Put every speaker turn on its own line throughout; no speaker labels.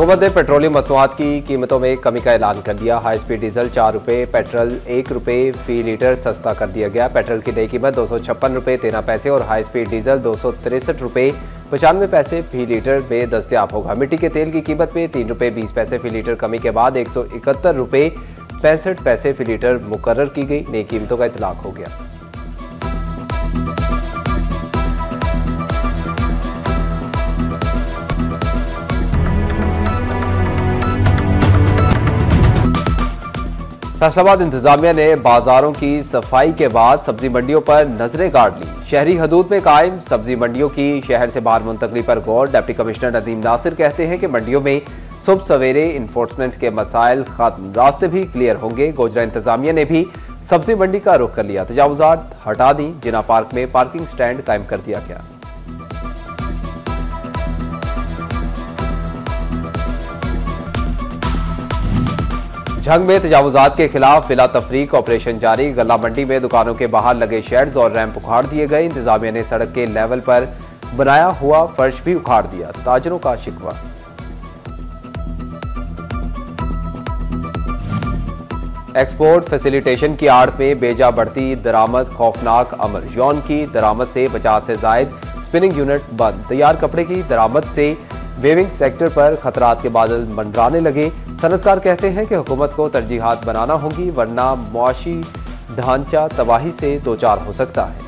हुकूमत ने पेट्रोलियम मसनूआत की कीमतों में कमी का ऐलान कर दिया। हाई स्पीड डीजल 4 रुपये, पेट्रोल 1 रुपये फी लीटर सस्ता कर दिया गया। पेट्रोल की नई कीमत 256 रुपये 13 पैसे और हाई स्पीड डीजल 263 रुपये 95 पैसे फी लीटर में दस्तयाब होगा। मिट्टी के तेल की कीमत में 3 रुपये 20 पैसे फी लीटर कमी के बाद 171 रुपये 65 पैसे फी लीटर मुकर्रर की गई। नई कीमतों का इतलाक हो गया। फैसलाबाद इंतजामिया ने बाजारों की सफाई के बाद सब्जी मंडियों पर नजरें गाड़ ली। शहरी हदूद में कायम सब्जी मंडियों की शहर से बाहर मुंतकली पर गौर। डिप्टी कमिश्नर नदीम नासिर कहते हैं कि मंडियों में सुबह सवेरे इन्फोर्समेंट के मसाइल खत्म, रास्ते भी क्लियर होंगे। गोजरा इंतजामिया ने भी सब्जी मंडी का रुख कर लिया। तजावुजात हटा दी। जिना पार्क में पार्किंग स्टैंड कायम कर दिया गया। झंग में तजावुजात के खिलाफ फिला तफरीक ऑपरेशन जारी। गल्ला मंडी में दुकानों के बाहर लगे शेड्स और रैंप उखाड़ दिए गए। इंतजामिया ने सड़क के लेवल पर बनाया हुआ फर्श भी उखाड़ दिया। ताजरों का शिकवा। एक्सपोर्ट फैसिलिटेशन की आड़ में बेजा बढ़ती दरामद, खौफनाक अमर। यौन की दरामद से 50 से जायद स्पिनिंग यूनिट बंद। तैयार कपड़े की दरामद से वेविंग सेक्टर पर खतरात के बादल मंडराने लगे। सनतकार कहते हैं कि हुकूमत को तरजीहात बनाना होगी, वरना मुआशी ढांचा तबाही से दो चार हो सकता है।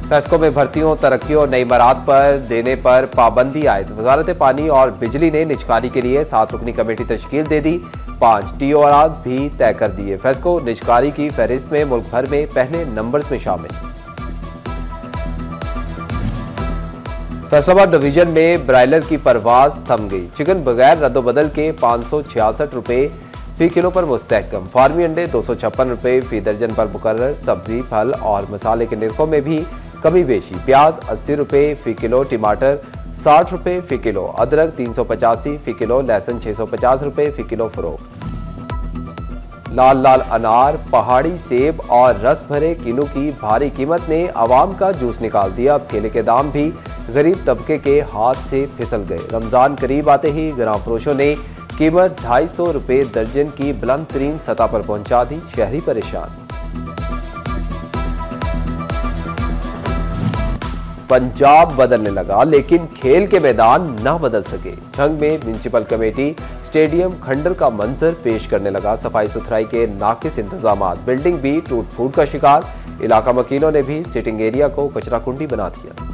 फैसकों में भर्तियों, तरक्कियों और नई मराद पर देने पर पाबंदी आयद। वजारत पानी और बिजली ने निजकारी के लिए 7 रुकनी कमेटी तश्कील दे दी। 5 TORs भी तय कर दिए। फैसको निजकारी की फहरिस्त में मुल्क भर में पहले नंबर्स में शामिल। फैसलाबाद डिवीजन में ब्रायलर की परवाज थम गई। चिकन बगैर रद्दोबदल के 566 रुपये फी किलो पर मुस्तहकम। फार्मी अंडे 256 रुपये फी दर्जन पर मुकर्रर। सब्जी, फल और मसाले के निर्खों में भी कमी बेशी। प्याज 80 रुपये फी किलो, टमाटर 60 रुपये फी किलो, अदरक 385 फी किलो, लहसुन 650 रुपये फी किलो फरोख्त। लाल लाल अनार, पहाड़ी सेब और रस भरे किन्नू की भारी कीमत ने आवाम का जूस निकाल दिया। अब केले के दाम भी गरीब तबके के हाथ से फिसल गए। रमजान करीब आते ही ग्राम फरोशों ने कीमत 250 रुपये दर्जन की बुलंद तरीन सतह पर पहुंचा दी। शहरी परेशान। पंजाब बदलने लगा, लेकिन खेल के मैदान न बदल सके। झंग में म्युनिसिपल कमेटी स्टेडियम खंडर का मंजर पेश करने लगा। सफाई सुथराई के नाकिस इंतजामात, बिल्डिंग भी टूट फूट का शिकार। इलाका मकीनों ने भी सिटिंग एरिया को कचरा कुंडी बना दिया।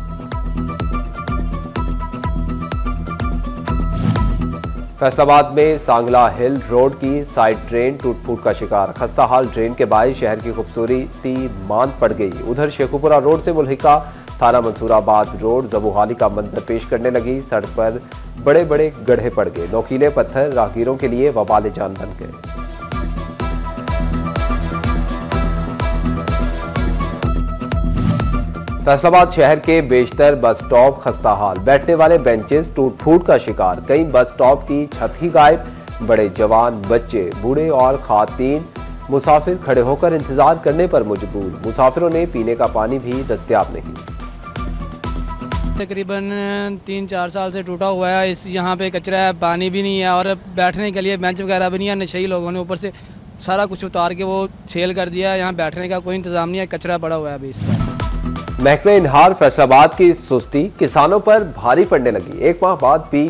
फैसलाबाद में सांगला हिल रोड की साइड ट्रेन टूट फूट का शिकार। खस्ता हाल ट्रेन के बायस शहर की खूबसूरती मांद पड़ गई। उधर शेखुपुरा रोड से मुल्हिका थाना मंसूराबाद रोड जबूहाली का मंजर पेश करने लगी। सड़क पर बड़े बड़े गड्ढे पड़ गए। नोकीले पत्थर राहगीरों के लिए वबाल जान बन गए। फैसलाबाद शहर के बेशतर बस स्टॉप खस्ता हाल। बैठने वाले बेंचेस टूट फूट का शिकार। कई बस स्टॉप की छत ही गायब। बड़े जवान, बच्चे, बूढ़े और खातीन मुसाफिर खड़े होकर इंतजार करने पर मजबूर। मुसाफिरों ने पीने का पानी भी दस्तयाब नहीं।
तकरीबन 3-4 साल से टूटा हुआ है। इस यहाँ पे कचरा है, पानी भी नहीं है और बैठने के लिए बेंच वगैरह भी नहीं है। नशेई लोगों ने ऊपर से सारा कुछ उतार के वो सेल कर दिया है। यहाँ बैठने का कोई इंतजाम नहीं है, कचरा पड़ा हुआ है अभी इसका।
महकमे इंहार फैसलाबाद की सुस्ती किसानों पर भारी पड़ने लगी। 1 माह बाद भी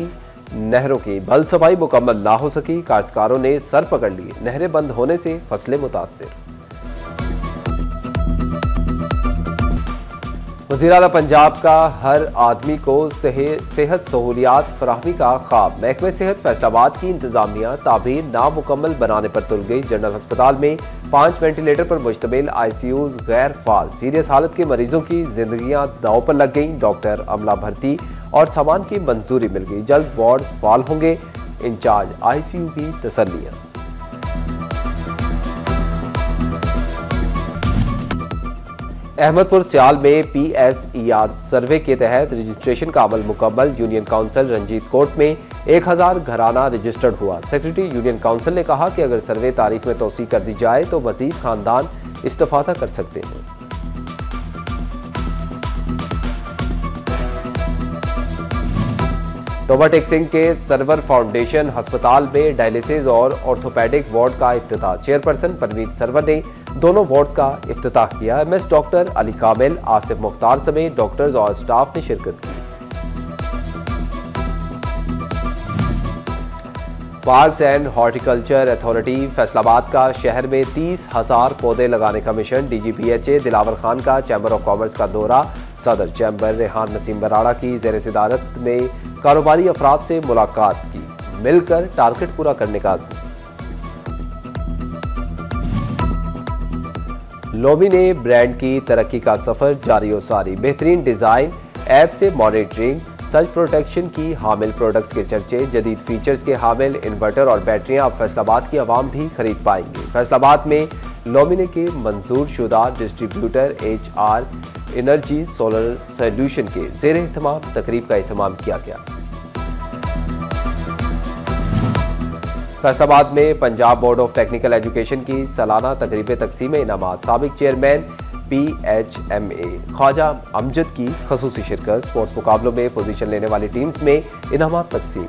नहरों की भल सफाई मुकम्मल ना हो सकी। काश्तकारों ने सर पकड़ लिए। नहरें बंद होने से फसलें मुतासिर। वज़ीर आला पंजाब का हर आदमी को सेहत सहूलियात फराहमी का ख्वाब। महकमे सेहत फैसलाबाद की इंतजामिया ताबीर नामुकम्मल बनाने पर तुल गई। जनरल अस्पताल में 5 वेंटिलेटर पर मुश्तमिल ICUs गैर फाल। सीरियस हालत के मरीजों की जिंदगियां दांव पर लग गईं। डॉक्टर, अमला भर्ती और सामान की मंजूरी मिल गई। जल्द वार्ड्स फाल होंगे। इंचार्ज ICU की तसल्लियां। अहमदपुर सियाल में PSER सर्वे के तहत रजिस्ट्रेशन का अमल मुकम्मल। यूनियन काउंसिल रंजीत कोट में 1000 घराना रजिस्टर्ड हुआ। सेक्रेटरी यूनियन काउंसिल ने कहा कि अगर सर्वे तारीख में तोसी कर दी जाए तो मजीद खानदान इस्तिफादा कर सकते हैं। तोमर टेक सिंह के सरवर फाउंडेशन अस्पताल में डायलिसिस और ऑर्थोपेडिक वार्ड का इफ्तिताह। चेयरपर्सन परवीन सरवर ने दोनों वार्ड्स का इफ्तिताह किया। एमएस डॉक्टर अली कामिल, आसिफ मुख्तार समेत डॉक्टर्स और स्टाफ ने शिरकत की। Parks and horticulture authority Faisalabad का शहर में 30,000 पौधे लगाने का मिशन। डीजीपीएचए दिलावर खान का चैंबर ऑफ कॉमर्स का दौरा। सदर चैंबर रेहान नसीम बराड़ा की जेर सदारत में कारोबारी अफराद से मुलाकात की। मिलकर टारगेट पूरा करने का आज़म। लोमी ने ब्रांड की तरक्की का सफर जारी और सारी। बेहतरीन डिजाइन, ऐप से मॉनिटरिंग, सर्च प्रोटेक्शन की हामिल प्रोडक्ट्स के चर्चे। जदीद फीचर्स के हामिल इन्वर्टर और बैटरियां अब फैसलाबाद की आवाम भी खरीद पाएंगे। फैसलाबाद में लोमिने के मंजूर शुदा distributor HR energy solar solution के जेर एहतमाम तकरीब का एहतमाम किया गया। फैसलाबाद में Punjab board of technical education की सालाना तकरीब तकसीम इनामात। साबिक चेयरमैन PHMA ख्वाजा अमजद की खसूसी शिरकत। स्पोर्ट्स मुकाबलों में पोजीशन लेने वाली टीम्स में इनामात तकसीम।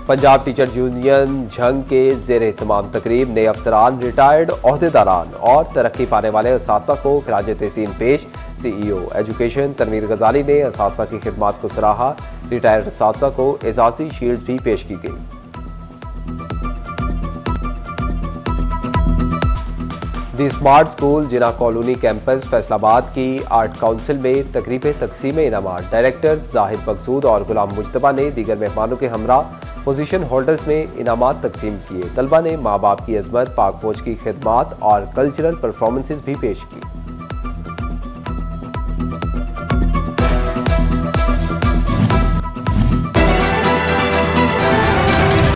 पंजाब टीचर यूनियन झंग के जेर एहतमाम तकरीब। नए अफसरान, रिटायर्ड ओहदेदारान और तरक्की पाने वाले असातिज़ा को खिराज तहसीन पेश। CEO एजुकेशन तनवीर गजाली ने असातिज़ा की खिदमात को सराहा। रिटायर्ड असातिज़ा को एजाजी शील्ड्स भी पेश की गई। दी स्मार्ट स्कूल जिना कॉलोनी कैंपस फैसलाबाद की आर्ट काउंसिल में तकरीब तकसीम इनामात। डायरेक्टर जाहिद मकसूद और गुलाम मुजतबा ने दीगर मेहमानों के हमरा पोजीशन होल्डर्स में इनामात तकसीम किए। तलबा ने माँ बाप की अजमत, पाक फौज की खिदमात और कल्चरल परफॉर्मेंसेज भी पेश की।